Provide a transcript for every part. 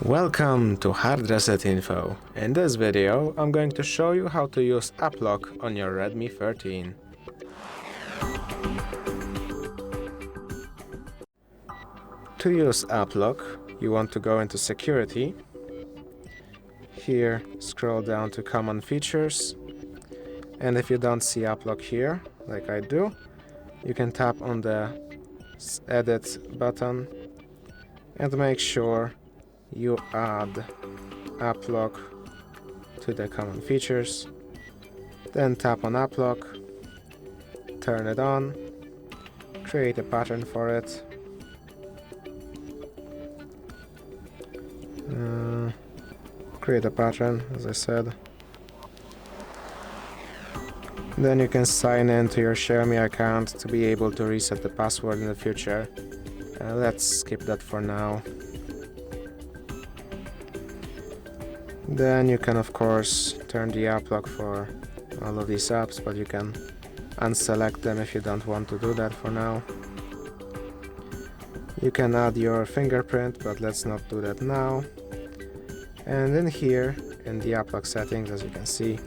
Welcome to HardReset.Info. In this video, I'm going to show you how to use App Lock on your Redmi 13. To use App Lock, you want to go into Security. Here, scroll down to Common Features. And if you don't see App Lock here, like I do, you can tap on the Edit button and make sure you add App Lock to the common features. Then tap on App Lock, turn it on, create a pattern for it. Create a pattern, as I said. Then you can sign in to your Xiaomi account to be able to reset the password in the future. Let's skip that for now. Then you can of course turn the app lock for all of these apps, but you can unselect them if you don't want to do that for now. You can add your fingerprint, but let's not do that now. And in here, in the app lock settings, as you can see,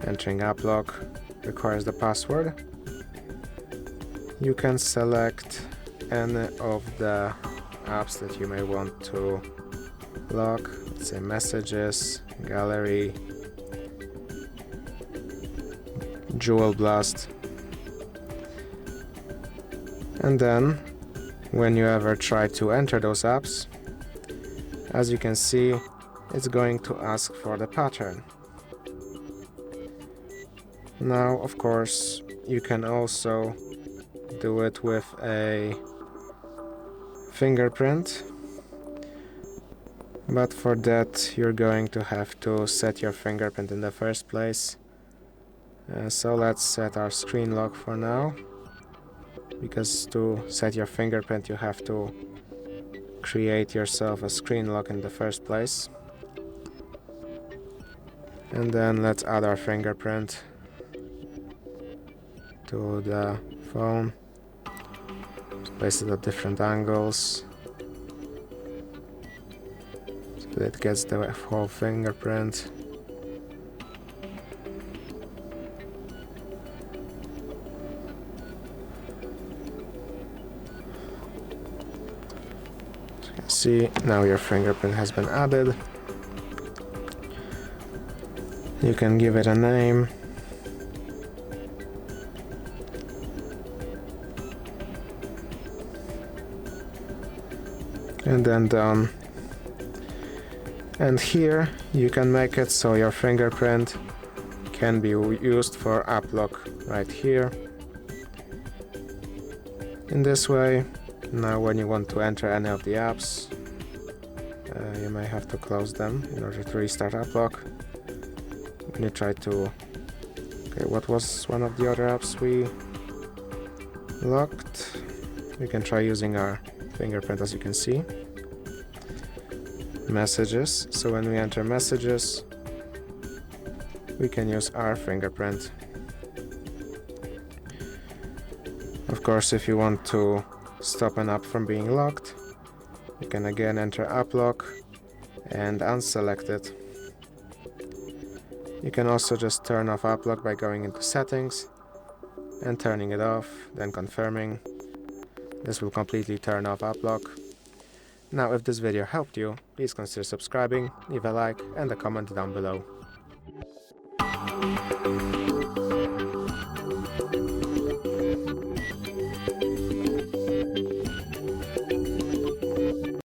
entering app lock requires the password. You can select any of the apps that you may want to lock. Let's say Messages, Gallery, Jewel Blast. And then, when you ever try to enter those apps, as you can see, it's going to ask for the pattern. Now, of course, you can also do it with a fingerprint, but for that you're going to have to set your fingerprint in the first place. So let's set our screen lock for now, because to set your fingerprint you have to create yourself a screen lock in the first place. And then let's add our fingerprint to the phone. Just place it at different angles so that it gets the whole fingerprint. As you can see, now your fingerprint has been added. You can give it a name. And then done. And here you can make it so your fingerprint can be used for app lock right here. In this way, now when you want to enter any of the apps, you may have to close them in order to restart app lock. When you try to... Okay, what was one of the other apps we locked? We can try using our fingerprint, as you can see. Messages. So when we enter Messages, we can use our fingerprint. Of course, if you want to stop an app from being locked, you can again enter App Lock and unselect it. You can also just turn off App Lock by going into Settings and turning it off, then confirming. This will completely turn off App Lock. Now, if this video helped you, please consider subscribing, leave a like and a comment down below.